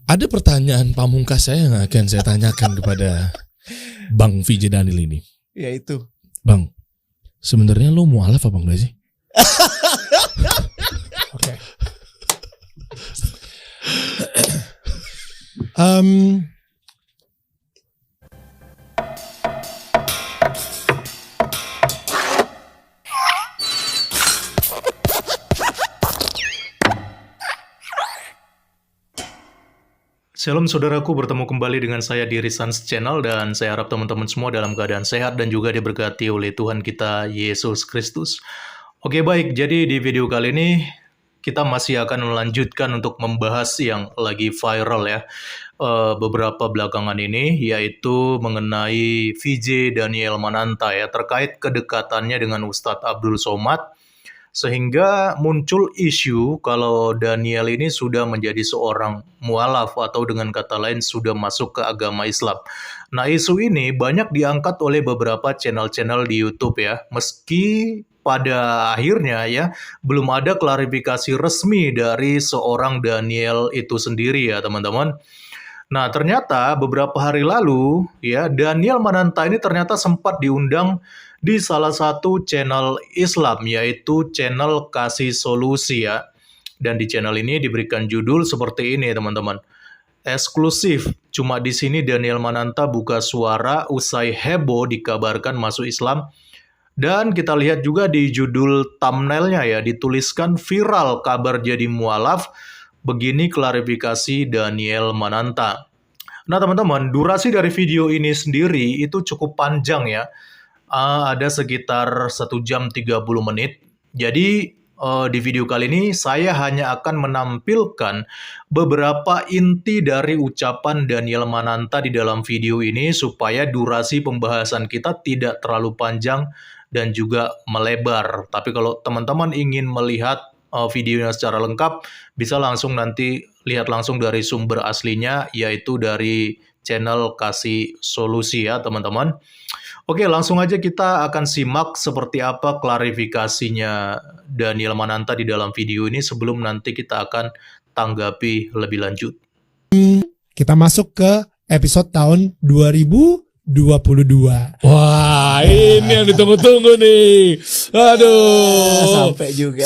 Ada pertanyaan pamungkas saya yang akan saya tanyakan kepada Bang VJ Daniel ini. Yaitu, Bang, sebenarnya lo mualaf apa enggak sih? oke. Shalom saudaraku, bertemu kembali dengan saya di Risans Channel dan saya harap teman-teman semua dalam keadaan sehat dan juga diberkati oleh Tuhan kita Yesus Kristus. Oke baik, jadi di video kali ini kita masih akan melanjutkan untuk membahas yang lagi viral ya beberapa belakangan ini, yaitu mengenai VJ Daniel Mananta ya, terkait kedekatannya dengan Ustadz Abdul Somad. Sehingga muncul isu kalau Daniel ini sudah menjadi seorang mualaf atau dengan kata lain sudah masuk ke agama Islam. Nah, isu ini banyak diangkat oleh beberapa channel-channel di YouTube ya. Meski pada akhirnya ya belum ada klarifikasi resmi dari seorang Daniel itu sendiri ya, teman-teman. Nah, ternyata beberapa hari lalu ya Daniel Mananta ini ternyata sempat diundang di salah satu channel Islam, yaitu channel Kasih Solusi ya. Dan di channel ini diberikan judul seperti ini teman-teman. Eksklusif, cuma di sini Daniel Mananta buka suara usai heboh dikabarkan masuk Islam. Dan kita lihat juga di judul thumbnailnya ya, dituliskan viral kabar jadi mualaf, begini klarifikasi Daniel Mananta. Nah teman-teman, durasi dari video ini sendiri itu cukup panjang ya. Ada sekitar 1 jam 30 menit. Jadi di video kali ini saya hanya akan menampilkan beberapa inti dari ucapan Daniel Mananta di dalam video ini supaya durasi pembahasan kita tidak terlalu panjang dan juga melebar. Tapi kalau teman-teman ingin melihat videonya secara lengkap, bisa langsung nanti lihat langsung dari sumber aslinya, yaitu dari channel Kasih Solusi ya teman-teman. Oke, langsung aja kita akan simak seperti apa klarifikasinya Daniel Mananta di dalam video ini sebelum nanti kita akan tanggapi lebih lanjut. Kita masuk ke episode tahun 2022. Wah, ini yang ditunggu-tunggu nih. Aduh.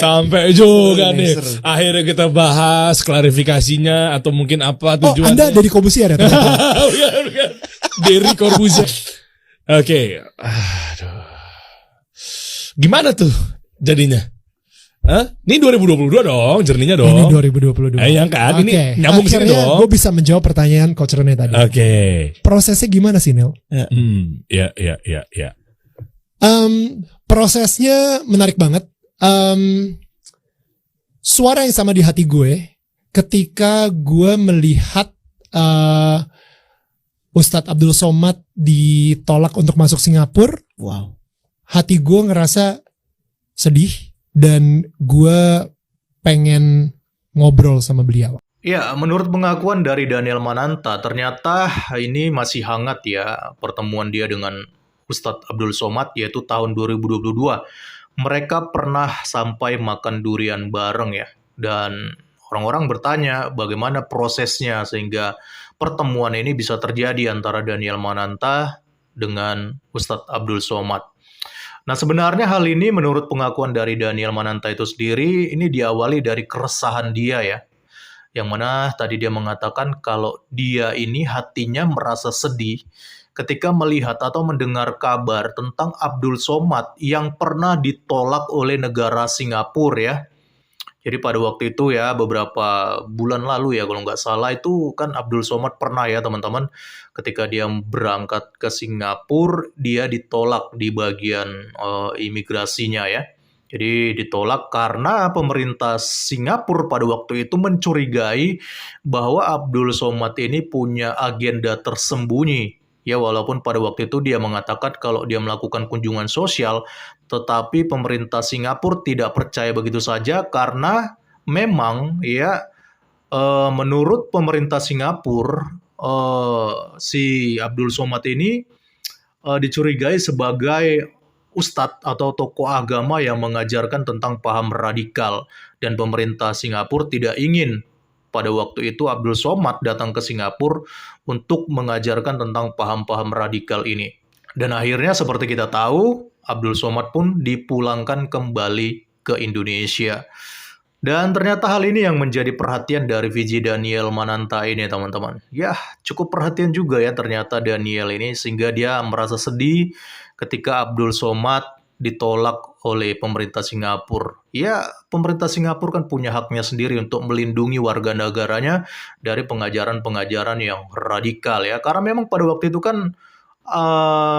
Sampai juga nih. Seru. Akhirnya kita bahas klarifikasinya atau mungkin apa Oh, tujuannya. Anda dari Corbusier ya? Bukan. Dari Corbusier. Oke. Aduh. Gimana tuh jadinya? Hah? Ini 2022 dong, jerninya dong. Ini 2022. Yang kan, Oke. ini nyambung sini Akhirnya dong. gue bisa menjawab pertanyaan Coach Rene tadi. Oke. Prosesnya gimana sih, Nel? Ya. Prosesnya menarik banget. Suara yang sama di hati gue ketika gue melihat Ustadz Abdul Somad ditolak untuk masuk Singapura. Wow. Hati gue ngerasa sedih dan gue pengen ngobrol sama beliau. Ya, menurut pengakuan dari Daniel Mananta, ternyata ini masih hangat ya pertemuan dia dengan Ustadz Abdul Somad, yaitu tahun 2022. Mereka pernah sampai makan durian bareng ya. Dan orang-orang bertanya bagaimana prosesnya sehingga pertemuan ini bisa terjadi antara Daniel Mananta dengan Ustadz Abdul Somad. Nah sebenarnya hal ini menurut pengakuan dari Daniel Mananta itu sendiri, ini diawali dari keresahan dia ya. Yang mana tadi dia mengatakan kalau dia ini hatinya merasa sedih ketika melihat atau mendengar kabar tentang Abdul Somad yang pernah ditolak oleh negara Singapura ya. Jadi pada waktu itu ya beberapa bulan lalu ya kalau nggak salah itu kan Abdul Somad pernah ya teman-teman ketika dia berangkat ke Singapura dia ditolak di bagian imigrasinya ya. Jadi ditolak karena pemerintah Singapura pada waktu itu mencurigai bahwa Abdul Somad ini punya agenda tersembunyi. Ya walaupun pada waktu itu dia mengatakan kalau dia melakukan kunjungan sosial, tetapi pemerintah Singapura tidak percaya begitu saja karena memang ya menurut pemerintah Singapura si Abdul Somad ini dicurigai sebagai ustadz atau tokoh agama yang mengajarkan tentang paham radikal dan pemerintah Singapura tidak ingin pada waktu itu Abdul Somad datang ke Singapura untuk mengajarkan tentang paham-paham radikal ini. Dan akhirnya seperti kita tahu, Abdul Somad pun dipulangkan kembali ke Indonesia. Dan ternyata hal ini yang menjadi perhatian dari VJ Daniel Mananta ini, teman-teman. Ya, cukup perhatian juga ya ternyata Daniel ini, sehingga dia merasa sedih ketika Abdul Somad ditolak oleh pemerintah Singapura. Ya, pemerintah Singapura kan punya haknya sendiri untuk melindungi warga negaranya dari pengajaran-pengajaran yang radikal ya. Karena memang pada waktu itu kan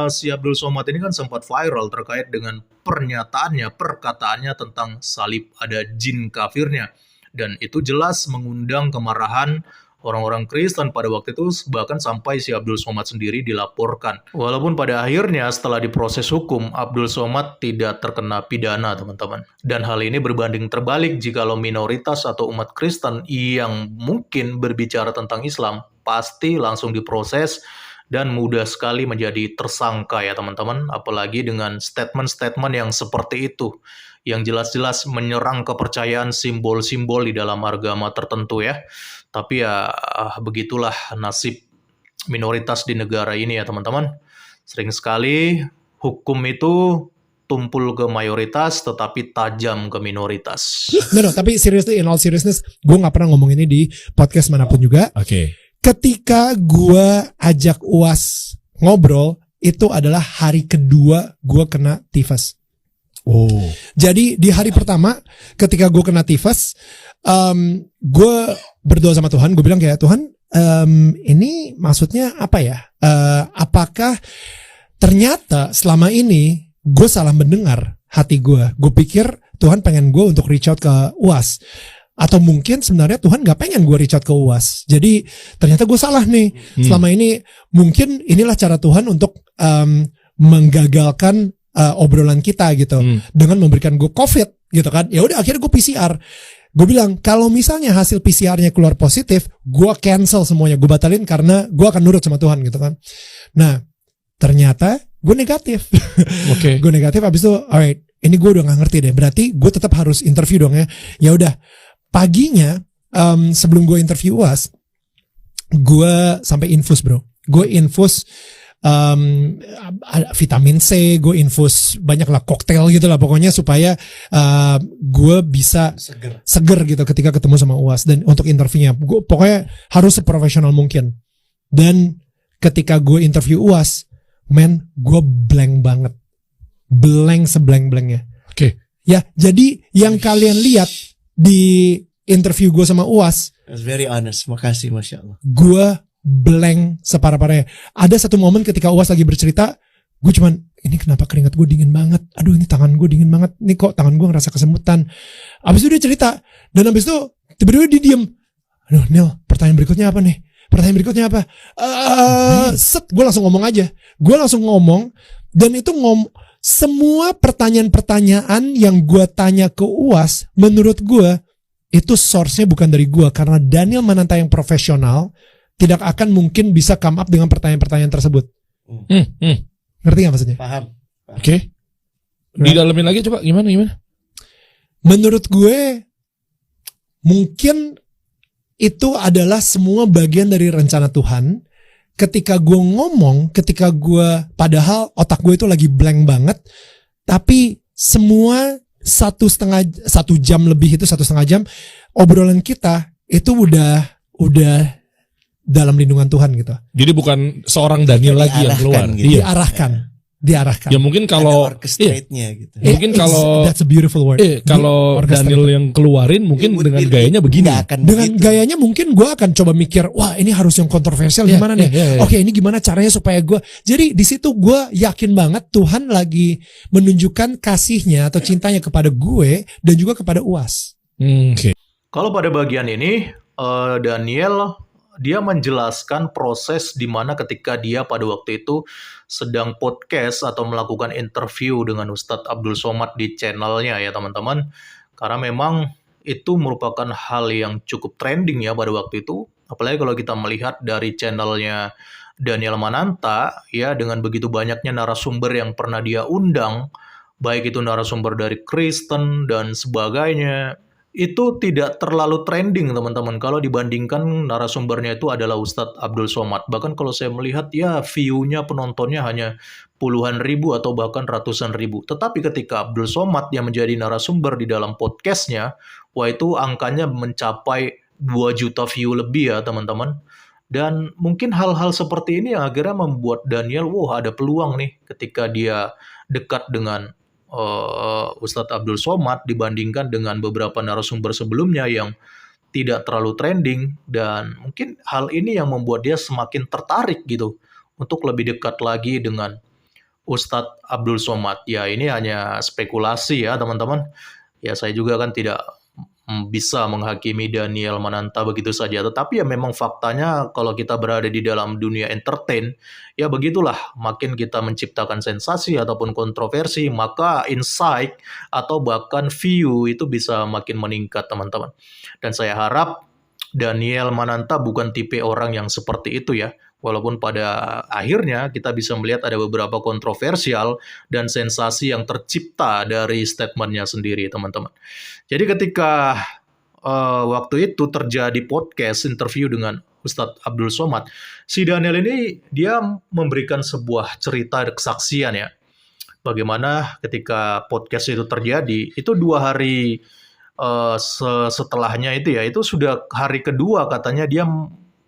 si Abdul Somad ini kan sempat viral terkait dengan perkataannya tentang salib ada jin kafirnya. Dan itu jelas mengundang kemarahan orang-orang Kristen pada waktu itu, bahkan sampai si Abdul Somad sendiri dilaporkan. Walaupun pada akhirnya setelah diproses hukum, Abdul Somad tidak terkena pidana, teman-teman. Dan hal ini berbanding terbalik jikalau minoritas atau umat Kristen yang mungkin berbicara tentang Islam, pasti langsung diproses dan mudah sekali menjadi tersangka ya teman-teman. Apalagi dengan statement-statement yang seperti itu, yang jelas-jelas menyerang kepercayaan simbol-simbol di dalam agama tertentu ya. Tapi ya begitulah nasib minoritas di negara ini ya teman-teman. Sering sekali hukum itu tumpul ke mayoritas tetapi tajam ke minoritas. No, tapi seriously, in all seriousness, gue gak pernah ngomong ini di podcast manapun juga. Oke. Ketika gue ajak UAS ngobrol, itu adalah hari kedua gue kena tifus. Oh. Jadi di hari pertama ketika gue kena tifus, gue berdoa sama Tuhan. Gue bilang kayak, Tuhan, ini maksudnya apa ya? Apakah ternyata selama ini gue salah mendengar hati gue? Gue pikir Tuhan pengen gue untuk reach out ke UAS. Atau mungkin sebenarnya Tuhan gak pengen gue reach out ke UAS. Jadi ternyata gue salah nih. Selama ini mungkin inilah cara Tuhan untuk menggagalkan obrolan kita gitu. Dengan memberikan gue COVID gitu kan. Ya udah akhirnya gue PCR. Gue bilang kalau misalnya hasil PCR-nya keluar positif, gue cancel semuanya. Gue batalin karena gue akan nurut sama Tuhan gitu kan. Nah ternyata gue negatif. Oke. Gue negatif, abis itu alright, ini gue udah gak ngerti deh. Berarti gue tetap harus interview dong ya. Ya udah. Paginya sebelum gue interview UAS, gue sampai infus bro. Gue infus vitamin C, gue infus banyak lah koktail gitu lah pokoknya supaya gue bisa seger gitu ketika ketemu sama UAS dan untuk interviewnya. Gue pokoknya harus seprofesional mungkin. Dan ketika gue interview UAS, men, gue blank banget, blank seblank-blanknya. Oke. Ya, jadi yang kalian lihat di interview gue sama UAS, That's very honest. Makasih, Masya Allah. gue blank separah-parahnya. Ada satu momen ketika UAS lagi bercerita, gue cuman, ini kenapa keringat gue dingin banget? Aduh, ini tangan gue dingin banget. Ini kok tangan gue ngerasa kesemutan. Abis itu dia cerita, dan abis itu tiba-tiba dia diem. Aduh, Neil, pertanyaan berikutnya apa nih? Pertanyaan berikutnya apa? Gue langsung ngomong aja. Gue langsung ngomong, dan itu semua pertanyaan-pertanyaan yang gue tanya ke UAS, menurut gue itu source-nya bukan dari gue, karena Daniel Mananta yang profesional tidak akan mungkin bisa come up dengan pertanyaan-pertanyaan tersebut. Ngerti gak maksudnya? Paham. Oke. Didalamin lagi coba gimana? Menurut gue mungkin itu adalah semua bagian dari rencana Tuhan. Ketika gue ngomong, padahal otak gue itu lagi blank banget, tapi semua 1,5 jam lebih itu 1,5 jam obrolan kita itu udah dalam lindungan Tuhan gitu. Jadi bukan seorang Daniel lagi yang keluar. Gitu. Diarahkan. Ya mungkin kalau orchestrate-nya gitu. Mungkin kalau that's a beautiful word. Kalau Daniel yang keluarin mungkin dengan gayanya begini. Dengan gayanya mungkin gue akan coba mikir, wah ini harus yang kontroversial gimana nih? Oke, ini gimana caranya supaya gue. Jadi di situ gue yakin banget Tuhan lagi menunjukkan kasihnya atau cintanya kepada gue dan juga kepada UAS. Oke. Kalau pada bagian ini, Daniel dia menjelaskan proses di mana ketika dia pada waktu itu sedang podcast atau melakukan interview dengan Ustadz Abdul Somad di channelnya ya teman-teman. Karena memang itu merupakan hal yang cukup trending ya pada waktu itu. Apalagi kalau kita melihat dari channelnya Daniel Mananta ya, dengan begitu banyaknya narasumber yang pernah dia undang, baik itu narasumber dari Kristen dan sebagainya, itu tidak terlalu trending teman-teman kalau dibandingkan narasumbernya itu adalah Ustadz Abdul Somad. Bahkan kalau saya melihat ya view-nya penontonnya hanya puluhan ribu atau bahkan ratusan ribu. Tetapi ketika Abdul Somad yang menjadi narasumber di dalam podcastnya, wah itu angkanya mencapai 2 juta view lebih ya teman-teman. Dan mungkin hal-hal seperti ini yang akhirnya membuat Daniel, wah ada peluang nih ketika dia dekat dengan Ustadz Abdul Somad dibandingkan dengan beberapa narasumber sebelumnya yang tidak terlalu trending, dan mungkin hal ini yang membuat dia semakin tertarik gitu untuk lebih dekat lagi dengan Ustadz Abdul Somad. Ya ini hanya spekulasi ya teman-teman. Ya saya juga kan tidak bisa menghakimi Daniel Mananta begitu saja. Tetapi ya memang faktanya kalau kita berada di dalam dunia entertain, ya begitulah. Makin kita menciptakan sensasi ataupun kontroversi, maka insight atau bahkan view itu bisa makin meningkat teman-teman. Dan saya harap Daniel Mananta bukan tipe orang yang seperti itu ya. Walaupun pada akhirnya kita bisa melihat ada beberapa kontroversial dan sensasi yang tercipta dari statementnya sendiri, teman-teman. Jadi ketika waktu itu terjadi podcast interview dengan Ustadz Abdul Somad, si Daniel ini dia memberikan sebuah cerita kesaksian ya. Bagaimana ketika podcast itu terjadi, itu 2 hari setelahnya itu sudah hari kedua katanya dia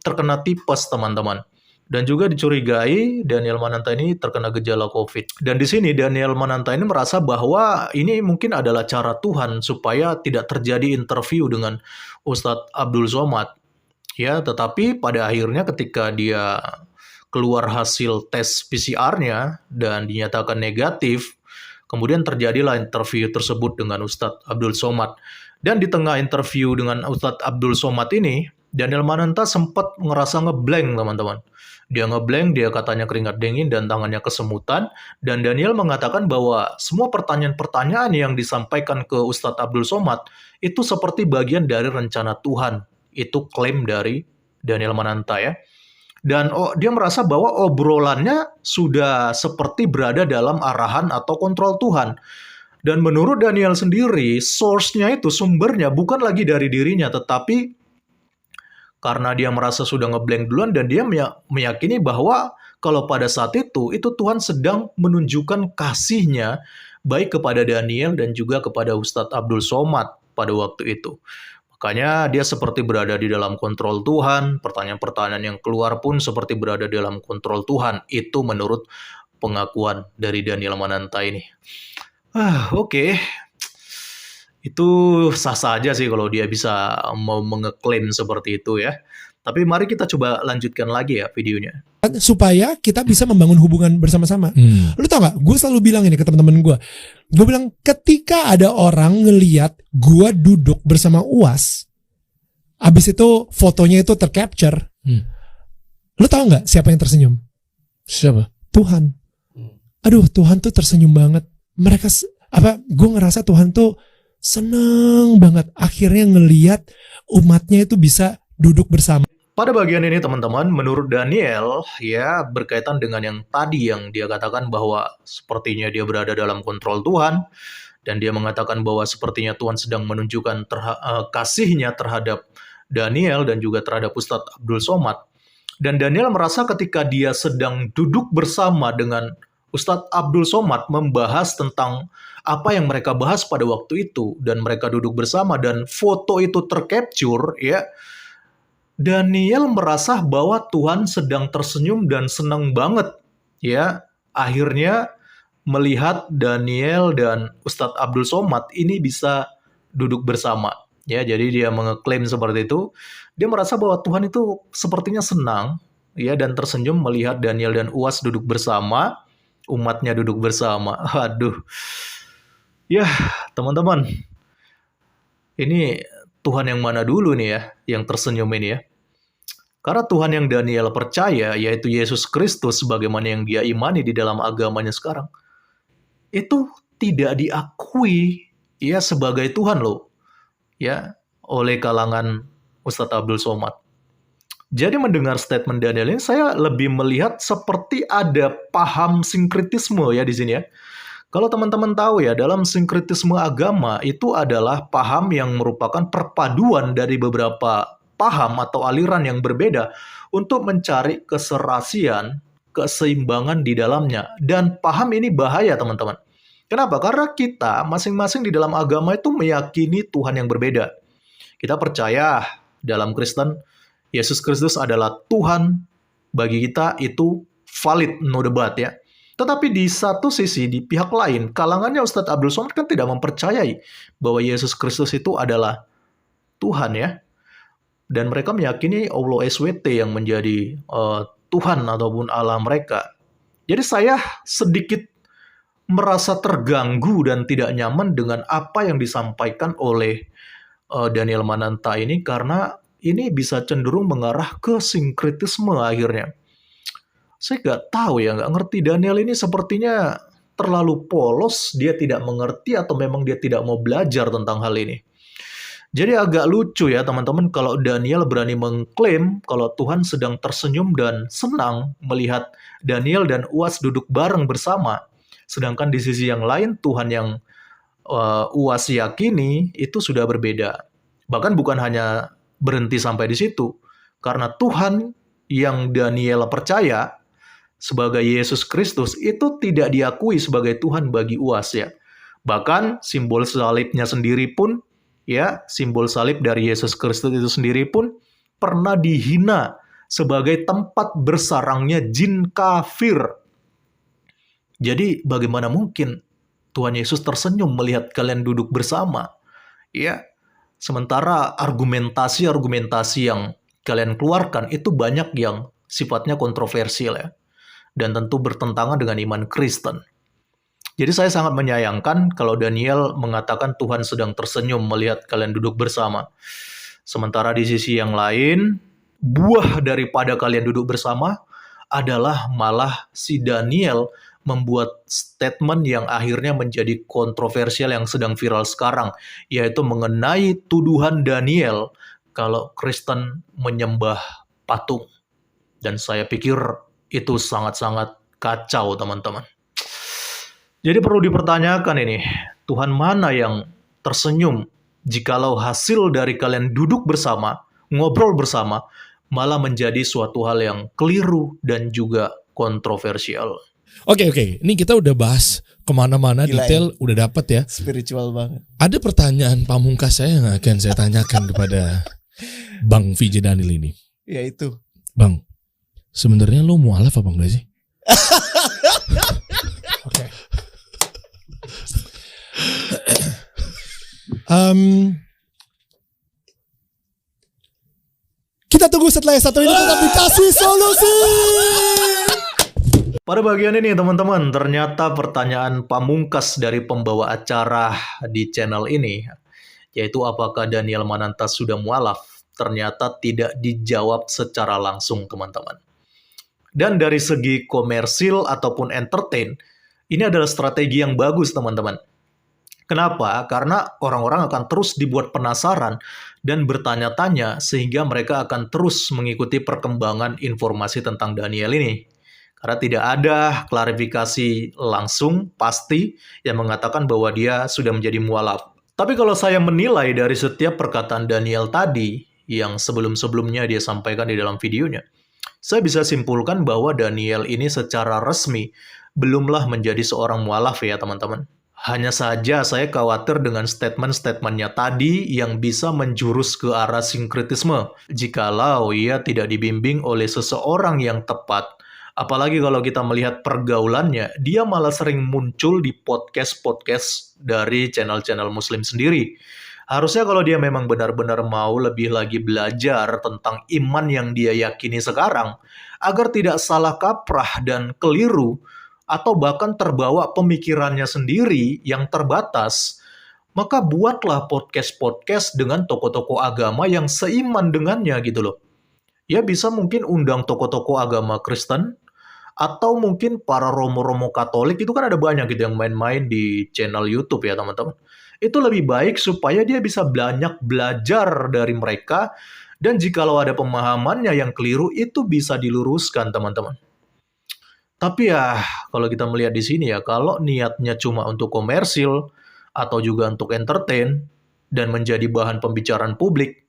terkena tipes teman-teman. Dan juga dicurigai Daniel Mananta ini terkena gejala COVID. Dan di sini Daniel Mananta ini merasa bahwa ini mungkin adalah cara Tuhan supaya tidak terjadi interview dengan Ustadz Abdul Somad. Ya, tetapi pada akhirnya ketika dia keluar hasil tes PCR-nya dan dinyatakan negatif, kemudian terjadilah interview tersebut dengan Ustadz Abdul Somad. Dan di tengah interview dengan Ustadz Abdul Somad ini, Daniel Mananta sempat ngerasa ngeblank teman-teman. Dia ngeblank, dia katanya keringat dingin dan tangannya kesemutan. Dan Daniel mengatakan bahwa semua pertanyaan-pertanyaan yang disampaikan ke Ustadz Abdul Somad itu seperti bagian dari rencana Tuhan. Itu klaim dari Daniel Mananta ya. Dan dia merasa bahwa obrolannya sudah seperti berada dalam arahan atau kontrol Tuhan. Dan menurut Daniel sendiri, source-nya itu, sumbernya bukan lagi dari dirinya, tetapi karena dia merasa sudah ngeblank duluan dan dia meyakini bahwa kalau pada saat itu Tuhan sedang menunjukkan kasih-Nya baik kepada Daniel dan juga kepada Ustadz Abdul Somad pada waktu itu. Makanya dia seperti berada di dalam kontrol Tuhan, pertanyaan-pertanyaan yang keluar pun seperti berada di dalam kontrol Tuhan. Itu menurut pengakuan dari Daniel Mananta ini. Oke. Itu sah-sah aja sih kalau dia bisa mau mengeklaim seperti itu ya. Tapi mari kita coba lanjutkan lagi ya videonya. Supaya kita bisa membangun hubungan bersama-sama. Lu tau gak, gue selalu bilang ini ke teman-teman gue. Gue bilang ketika ada orang ngeliat gue duduk bersama UAS, abis itu fotonya itu tercapture, lu tau gak siapa yang tersenyum? Siapa? Tuhan. Aduh, Tuhan tuh tersenyum banget. Gue ngerasa Tuhan tuh seneng banget akhirnya ngeliat umatnya itu bisa duduk bersama. Pada bagian ini teman-teman, menurut Daniel ya berkaitan dengan yang tadi yang dia katakan bahwa sepertinya dia berada dalam kontrol Tuhan, dan dia mengatakan bahwa sepertinya Tuhan sedang menunjukkan kasih-Nya terhadap Daniel dan juga terhadap Ustadz Abdul Somad. Dan Daniel merasa ketika dia sedang duduk bersama dengan Ustadz Abdul Somad membahas tentang apa yang mereka bahas pada waktu itu, dan mereka duduk bersama dan foto itu tercapture ya, Daniel merasa bahwa Tuhan sedang tersenyum dan senang banget ya, akhirnya melihat Daniel dan Ustadz Abdul Somad ini bisa duduk bersama ya. Jadi dia mengeklaim seperti itu, dia merasa bahwa Tuhan itu sepertinya senang ya dan tersenyum melihat Daniel dan UAS duduk bersama, umatnya duduk bersama. Aduh. Ya, teman-teman. Ini Tuhan yang mana dulu nih ya, yang tersenyum ini ya. Karena Tuhan yang Daniel percaya, yaitu Yesus Kristus, sebagaimana yang dia imani di dalam agamanya sekarang, itu tidak diakui ya sebagai Tuhan loh, ya, oleh kalangan Ustadz Abdul Somad. Jadi mendengar statement Daniel ini, saya lebih melihat seperti ada paham sinkretisme ya di sini ya. Kalau teman-teman tahu ya, dalam sinkretisme agama itu adalah paham yang merupakan perpaduan dari beberapa paham atau aliran yang berbeda untuk mencari keserasian, keseimbangan di dalamnya. Dan paham ini bahaya, teman-teman. Kenapa? Karena kita masing-masing di dalam agama itu meyakini Tuhan yang berbeda. Kita percaya dalam Kristen, Yesus Kristus adalah Tuhan. Bagi kita itu valid, no debat ya. Tetapi di satu sisi, di pihak lain, kalangannya Ustadz Abdul Somad kan tidak mempercayai bahwa Yesus Kristus itu adalah Tuhan ya. Dan mereka meyakini Allah SWT yang menjadi Tuhan ataupun Allah mereka. Jadi saya sedikit merasa terganggu dan tidak nyaman dengan apa yang disampaikan oleh Daniel Mananta ini, karena ini bisa cenderung mengarah ke sinkretisme akhirnya. Saya nggak tahu ya, nggak ngerti. Daniel ini sepertinya terlalu polos, dia tidak mengerti atau memang dia tidak mau belajar tentang hal ini. Jadi agak lucu ya teman-teman kalau Daniel berani mengklaim kalau Tuhan sedang tersenyum dan senang melihat Daniel dan Uas duduk bareng bersama. Sedangkan di sisi yang lain Tuhan yang Uas yakini itu sudah berbeda. Bahkan bukan hanya berhenti sampai di situ. Karena Tuhan yang Daniel percaya sebagai Yesus Kristus itu tidak diakui sebagai Tuhan bagi Uas ya. Bahkan simbol salibnya sendiri pun ya, simbol salib dari Yesus Kristus itu sendiri pun pernah dihina sebagai tempat bersarangnya jin kafir. Jadi bagaimana mungkin Tuhan Yesus tersenyum melihat kalian duduk bersama? Ya, sementara argumentasi-argumentasi yang kalian keluarkan itu banyak yang sifatnya kontroversial ya. Dan tentu bertentangan dengan iman Kristen. Jadi saya sangat menyayangkan kalau Daniel mengatakan Tuhan sedang tersenyum melihat kalian duduk bersama. Sementara di sisi yang lain, buah daripada kalian duduk bersama adalah malah si Daniel membuat statement yang akhirnya menjadi kontroversial yang sedang viral sekarang, yaitu mengenai tuduhan Daniel kalau Kristen menyembah patung. Dan saya pikir itu sangat-sangat kacau, teman-teman. Jadi perlu dipertanyakan ini, Tuhan mana yang tersenyum jikalau hasil dari kalian duduk bersama, ngobrol bersama, malah menjadi suatu hal yang keliru dan juga kontroversial. Oke. Ini kita udah bahas kemana-mana, Gila, detail udah dapet ya. Spiritual banget. Ada pertanyaan pamungkas saya yang akan saya tanyakan kepada Bang VJ Daniel ini. Ya itu. Bang, sebenarnya lo mualaf apa enggak sih? Oke. Kita tunggu setelah yang satu ini tetap dikasih solusi. Pada bagian ini teman-teman, ternyata pertanyaan pamungkas dari pembawa acara di channel ini, yaitu apakah Daniel Mananta sudah mualaf, ternyata tidak dijawab secara langsung teman-teman. Dan dari segi komersil ataupun entertain, ini adalah strategi yang bagus teman-teman. Kenapa? Karena orang-orang akan terus dibuat penasaran dan bertanya-tanya sehingga mereka akan terus mengikuti perkembangan informasi tentang Daniel ini. Karena tidak ada klarifikasi langsung pasti yang mengatakan bahwa dia sudah menjadi mualaf. Tapi kalau saya menilai dari setiap perkataan Daniel tadi yang sebelum-sebelumnya dia sampaikan di dalam videonya, saya bisa simpulkan bahwa Daniel ini secara resmi belumlah menjadi seorang mualaf ya teman-teman. Hanya saja saya khawatir dengan statement-statementnya tadi yang bisa menjurus ke arah sinkretisme jikalau ia tidak dibimbing oleh seseorang yang tepat. Apalagi kalau kita melihat pergaulannya, dia malah sering muncul di podcast-podcast dari channel-channel muslim sendiri. Harusnya kalau dia memang benar-benar mau lebih lagi belajar tentang iman yang dia yakini sekarang, agar tidak salah kaprah dan keliru, atau bahkan terbawa pemikirannya sendiri yang terbatas, maka buatlah podcast-podcast dengan tokoh-tokoh agama yang seiman dengannya gitu loh. Ya bisa mungkin undang tokoh-tokoh agama Kristen, atau mungkin para romo-romo Katolik, itu kan ada banyak gitu yang main-main di channel YouTube ya teman-teman. Itu lebih baik supaya dia bisa banyak belajar dari mereka, dan jikalau ada pemahamannya yang keliru, itu bisa diluruskan teman-teman. Tapi ya kalau kita melihat di sini ya, kalau niatnya cuma untuk komersil atau juga untuk entertain dan menjadi bahan pembicaraan publik,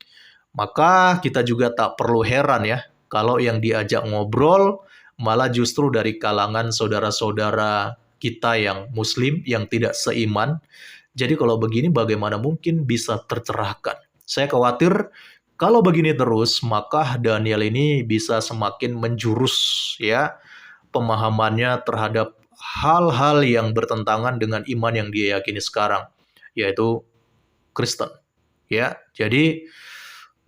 maka kita juga tak perlu heran ya kalau yang diajak ngobrol malah justru dari kalangan saudara-saudara kita yang muslim, yang tidak seiman. Jadi kalau begini bagaimana mungkin bisa tercerahkan? Saya khawatir kalau begini terus, maka Daniel ini bisa semakin menjurus ya pemahamannya terhadap hal-hal yang bertentangan dengan iman yang dia yakini sekarang, yaitu Kristen. Ya, jadi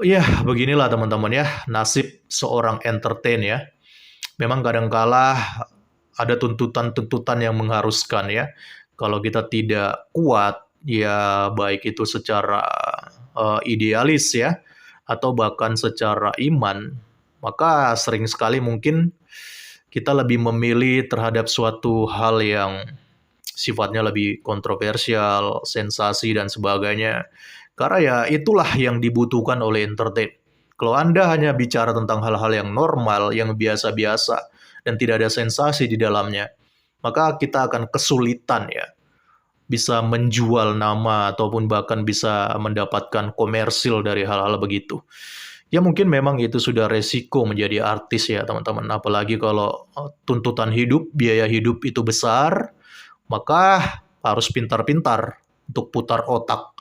ya beginilah teman-teman ya, nasib seorang entertain ya. Memang kadangkala ada tuntutan-tuntutan yang mengharuskan ya. Kalau kita tidak kuat, ya baik itu secara idealis ya, atau bahkan secara iman, maka sering sekali mungkin kita lebih memilih terhadap suatu hal yang sifatnya lebih kontroversial, sensasi, dan sebagainya. Karena ya itulah yang dibutuhkan oleh entertain. Kalau Anda hanya bicara tentang hal-hal yang normal, yang biasa-biasa, dan tidak ada sensasi di dalamnya, maka kita akan kesulitan ya bisa menjual nama ataupun bahkan bisa mendapatkan komersil dari hal-hal begitu. Ya mungkin memang itu sudah resiko menjadi artis ya teman-teman. Apalagi kalau tuntutan hidup, biaya hidup itu besar, maka harus pintar-pintar untuk putar otak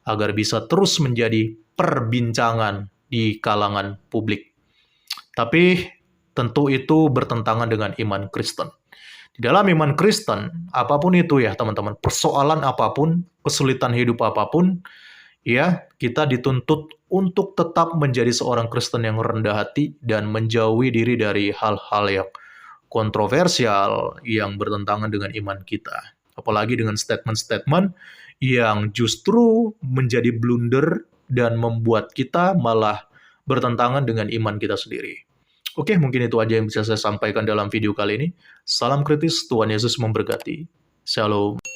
agar bisa terus menjadi perbincangan di kalangan publik. Tapi tentu itu bertentangan dengan iman Kristen. Di dalam iman Kristen, apapun itu ya teman-teman, persoalan apapun, kesulitan hidup apapun, ya kita dituntut untuk tetap menjadi seorang Kristen yang rendah hati dan menjauhi diri dari hal-hal yang kontroversial yang bertentangan dengan iman kita. Apalagi dengan statement-statement yang justru menjadi blunder dan membuat kita malah bertentangan dengan iman kita sendiri. Oke, mungkin itu aja yang bisa saya sampaikan dalam video kali ini. Salam kritis, Tuhan Yesus memberkati. Shalom.